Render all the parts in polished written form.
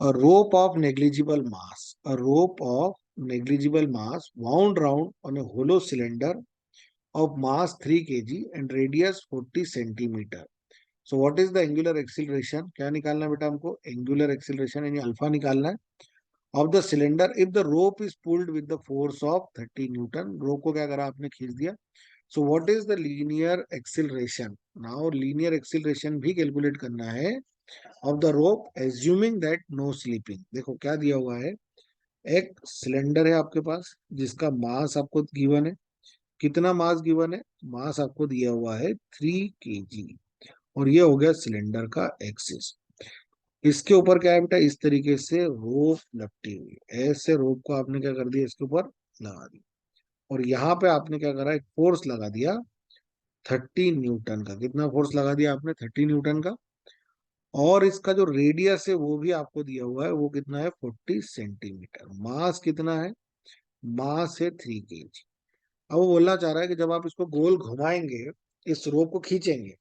A rope of negligible mass. A rope of negligible mass wound round on a hollow cylinder of mass 3 kg and radius 40 centimeter. So what is the angular acceleration? क्या निकालना है बेटा हमको? Angular acceleration यानी alpha निकालना है of the cylinder if the rope is pulled with the force of 30 Newton. rope को क्या करा आपने? खींच दिया. So what is the linear acceleration? Now linear acceleration भी कैलकुलेट करना है of the rope assuming that no slipping. देखो क्या दिया हुआ है, एक सिलेंडर है आपके पास जिसका मास आपको गिवन है. कितना मास गिवन है? मास आपको दिया हुआ है 3 kg और ये हो गया सिलेंडर का एक्सिस. इसके ऊपर क्या है बेटा? इस तरीके से रोप लपटी हुई, ऐसे रोप को आपने क्या कर दिया? इसके ऊपर लगा दिया और यहाँ पे आपने क्या करा? एक फोर्स लगा दिया 30 न्यूटन का. कितना फोर्स लगा दिया आपने? 30 न्यूटन का. और इसका जो रेडियस है वो भी आपको दिया हुआ है, वो कितना है? 40 सेंटीमीटर. मास कितना है? मास है 3 kg. अब वो बोलना चाह रहा है कि जब आप इसको गोल घुमाएंगे, इस रोप को खींचेंगे,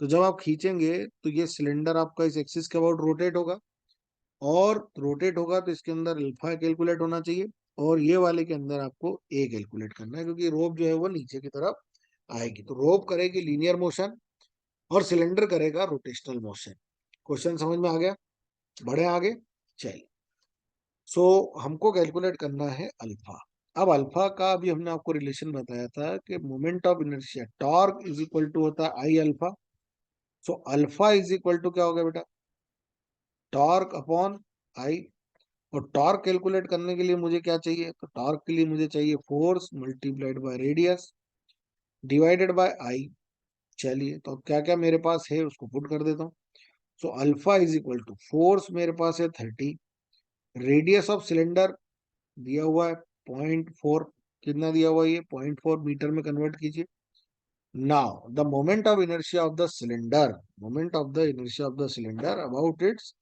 तो जब आप खींचेंगे तो ये सिलेंडर आपका इस एक्सिस के अबाउट रोटेट होगा और रोटेट होगा तो इसके अंदर अल्फा कैलकुलेट होना चाहिए और ये वाले के अंदर आपको ए कैलकुलेट करना है क्योंकि रोप जो है वो नीचे की तरफ आएगी. तो रोप करेगी लीनियर मोशन और सिलेंडर करेगा रोटेशनल मोशन. क्वेश्चन समझ में आ गया? बढ़े आगे. चलिए. सो हमको कैलकुलेट करना है अल्फा. अब अल्फा का अभी हमने आपको रिलेशन बताया था कि moment of inertia torque is equal to होता है I alpha. So alpha is equal to क्या होगा बेटा? Torque upon I. और टॉर्क कैलकुलेट करने के लिए मुझे क्या चाहिए? तो टॉर्क के लिए मुझे चाहिए force multiplied by radius divided by I. चलिए, तो अब क्या क्या मेरे पास है उसको पुट कर देता हूँ. So alpha is equal to force मेरे पास है 30, रेडियस ऑफ सिलेंडर दिया हुआ है 0.4. कितना दिया हुआ है? ये 0.4 मीटर में कन्वर्ट कीजिए. Now the moment of inertia of the cylinder, moment of the inertia of the cylinder about its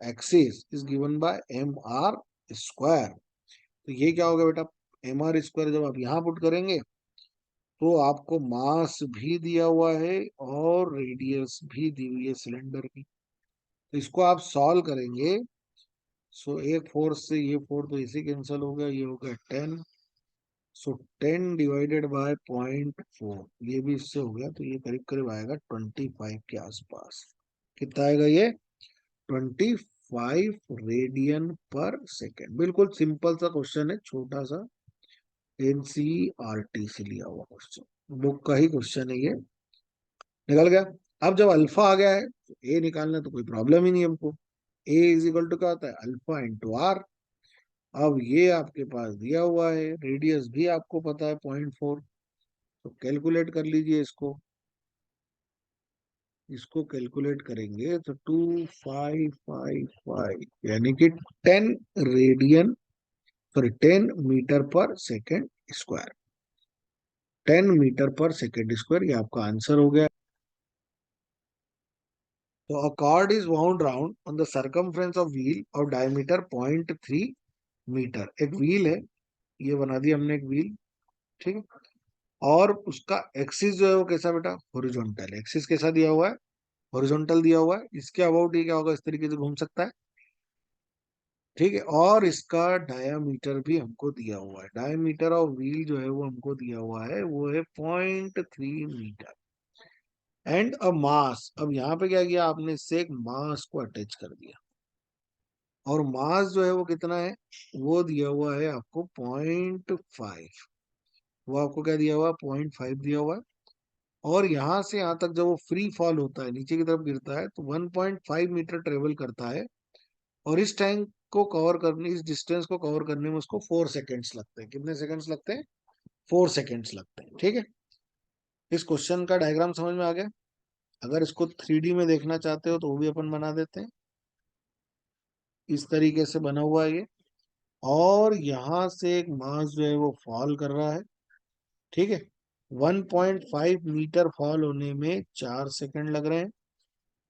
axis is given by M R square. तो ये क्या होगा बेटा? एम आर स्क्वायर जब आप यहाँ पुट करेंगे तो आपको मास भी दिया हुआ है और रेडियस भी दी हुई है सिलेंडर की. तो इसको आप सॉल्व करेंगे. सो एक फोर्स से ये फोर तो इसे कैंसिल हो गया, ये हो गया 10. सो 10 डिवाइडेड बाय 0.4, ये भी इससे हो गया तो ये करीब करीब आएगा 25 के आसपास. कितना आएगा ये? 25 रेडियन पर सेकेंड. बिल्कुल सिंपल सा क्वेश्चन है, छोटा सा एनसीईआरटी से लिया हुआ क्वेश्चन, बुक का ही क्वेश्चन है ये. निकल गया. अब जब अल्फा आ गया है तो ए निकालना तो कोई प्रॉब्लम ही नहीं हमको. ए इज इक्वल टू क्या होता है? Alpha into R. अब ये आपके पास दिया हुआ है, रेडियस भी आपको पता है 0.4. तो कैलकुलेट कर लीजिए इसको. इसको कैलकुलेट करेंगे तो 2555 यानी कि 10 radian, sorry 10 metre per second square. 10 metre per second square, ये आपका आंसर हो गया. तो a cord is wound round on the circumference of wheel of diameter 0.3 metre. एक व्हील है, ये बना दिया हमने एक व्हील. ठीक है. और उसका एक्सिस जो है वो कैसा बेटा? हॉरिजॉन्टल. एक्सिस कैसा दिया हुआ है? हॉरिजॉन्टल दिया हुआ है. इसके अबाउट ये क्या होगा? इस तरीके से घूम सकता है. ठीक है. और इसका डायामीटर भी हमको दिया हुआ है. डायामीटर ऑफ व्हील जो है वो हमको दिया हुआ है, वो है 0.3 मीटर. एंड अ मास. अब यहाँ पे क्या किया आपने? इससे एक मास को अटैच कर दिया और मास जो है वो कितना है? वो दिया हुआ है आपको 0.5. वो आपको क्या दिया हुआ? 0.5 दिया हुआ है. और यहाँ से यहाँ तक जब वो फ्री फॉल होता है, नीचे की तरफ गिरता है, तो 1.5 मीटर ट्रेवल करता है. और इस टाइम को कवर करने, इस डिस्टेंस को कवर करने में उसको 4 सेकेंड्स लगते हैं. कितने सेकेंड्स लगते हैं? 4 सेकेंड्स लगते हैं. ठीक है. इस क्वेश्चन का डायग्राम समझ में आ गया? अगर इसको 3D में देखना चाहते हो तो वो भी अपन बना देते हैं. इस तरीके से बना हुआ है ये. और यहाँ से एक मास जो है वो फॉल कर रहा है. ठीक है. 1.5 मीटर फॉल होने में 4 सेकंड लग रहे हैं.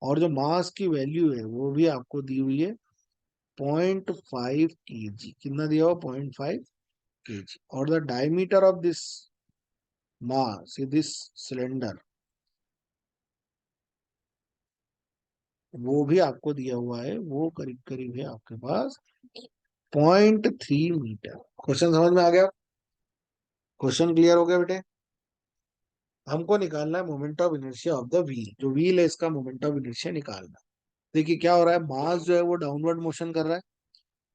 और जो मास की वैल्यू है वो भी आपको दी हुई है 0.5 kg. कितना दिया हुआ? 0.5 kg. और the diameter of this mass, this cylinder वो भी आपको दिया हुआ है, वो करीब करीब है आपके पास 0.3 मीटर। क्वेश्चन समझ में आ गया? क्वेश्चन क्लियर हो गया बेटे? हमको निकालना है moment of inertia of the wheel, जो व्हील है इसका मोमेंट ऑफ इनर्शिया निकालना। देखिए क्या हो रहा है, मास जो है वो डाउनवर्ड मोशन कर रहा है।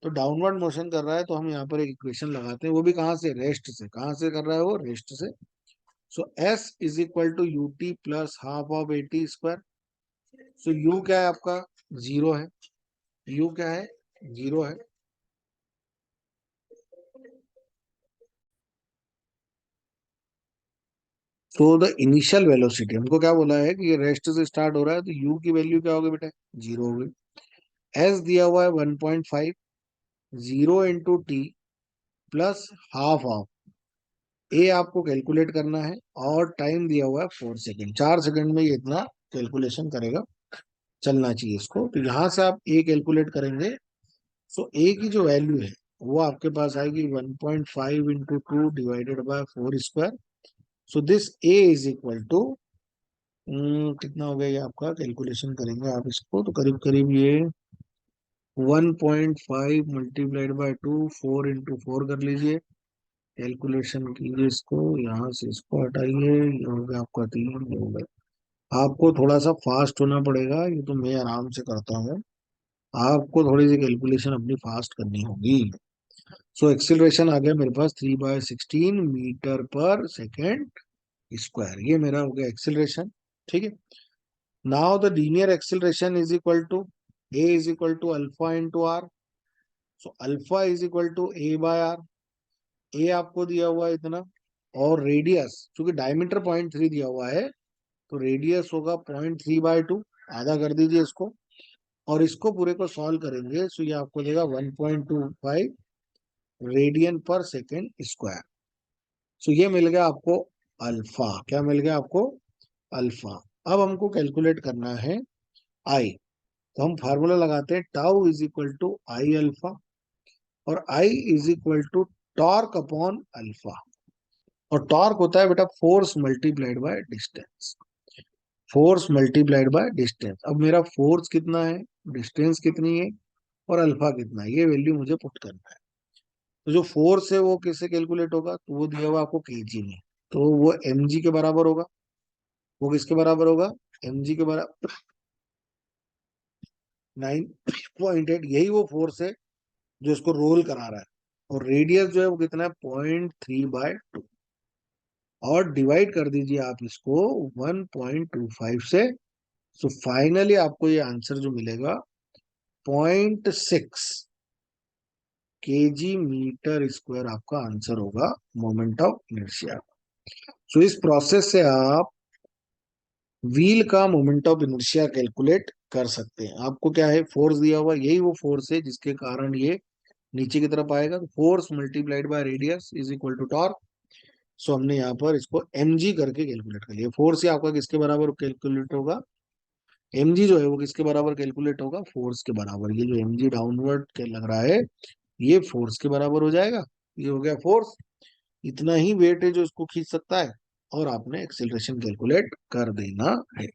तो डाउनवर्ड मोशन कर रहा है तो हम यहाँ पर एक इक्वेशन लगाते हैं, वो भी कहाँ से, रेस्ट से। कहाँ से कर रहा है वो, रेस्ट से। So S is equal to u t plus half of a t square. So u क्या है आपका, जीरो है। यू क्या है, जीरो है। तो द इनिशियल वेलोसिटी, हमको क्या बोला है कि ये रेस्ट से स्टार्ट हो रहा है, तो यू की वैल्यू क्या होगी बेटा, जीरो होगी। एस दिया हुआ है 1.5, zero into t plus half of a आपको कैलकुलेट करना है, और टाइम दिया हुआ है 4 सेकेंड। 4 सेकेंड में ये इतना कैलकुलेशन करेगा, चलना चाहिए इसको। तो यहाँ से आप ए कैलकुलेट करेंगे। सो ए की जो वैल्यू है वो आपके पास आएगी 1.5 into two divided by 4 square. So this a is equal to, कितना हो गया ये आपका, कैलकुलेशन करेंगे आप इसको तो करीब करीब ये 1.5 मल्टीप्लाइड बाय टू, 4 इंटू 4 कर लीजिए। कैलकुलेशन कीजिए इसको, यहाँ से इसको हटाइए, ये हो गया आपका 3, ये हो गया। आपको थोड़ा सा फास्ट होना पड़ेगा, ये तो मैं आराम से करता हूँ, आपको थोड़ी सी कैलकुलेशन अपनी फास्ट करनी होगी। सो एक्सिलरेशन आ गया मेरे पास 3/16 मीटर पर सेकेंड स्क्वायर, ये मेरा हो गया एक्सिलरेशन। ठीक है। Now the linear acceleration is equal to a is equal to alpha into r. So alpha is equal to a by r. A आपको दिया हुआ है इतना, और रेडियस क्योंकि डायमीटर 0.3 दिया हुआ है, तो रेडियस होगा 0.3/2, आधा कर दीजिए इसको। और इसको पूरे को सॉल्व करेंगे तो ये आपको देगा 1.25 रेडियन पर सेकेंड स्क्वायर। सो ये मिल गया आपको अल्फा। क्या मिल गया आपको, अल्फा। अब हमको कैलकुलेट करना है आई। तो हम फार्मूला लगाते हैं, tau is equal to I alpha, और I is equal to torque upon alpha. और टॉर्क होता है बेटा force multiplied by distance. Force multiplied by distance. अब मेरा फोर्स कितना है, डिस्टेंस कितनी है, और अल्फा कितना है, ये वैल्यू मुझे पुट करना है। तो जो फोर्स है वो किससे कैलकुलेट होगा, तो वो दिया हुआ आपको केजी में, तो वो एम जी के बराबर होगा। वो किसके बराबर होगा, एम जी के बराबर 9.8। यही वो फोर्स है जो इसको रोल करा रहा है। और रेडियस जो है वो कितना है, 0.3/2। और डिवाइड कर दीजिए आप इसको 1.25 से। सो फाइनली आपको ये आंसर जो मिलेगा 0.6 kg/मीटर स्क्वायर आपका आंसर होगा मोमेंट ऑफ इनर्शिया। सो इस प्रोसेस से आप व्हील का मोमेंट ऑफ इनर्शिया कैलकुलेट कर सकते हैं। आपको क्या है, फोर्स दिया हुआ, यही वो फोर्स है जिसके कारण ये नीचे की तरफ आएगा। तो force multiplied by radius is equal to torque. So हमने यहाँ पर इसको एम जी करके कैलकुलेट कर लिया। फोर्स ही आपका किसके बराबर कैलकुलेट होगा, एम जी जो है वो किसके बराबर कैलकुलेट होगा, फोर्स के बराबर। ये जो एम जी डाउनवर्ड के लग रहा है, ये फोर्स के बराबर हो जाएगा। ये हो गया फोर्स, इतना ही वेट है जो इसको खींच सकता है, और आपने एक्सेलरेशन कैलकुलेट कर देना है।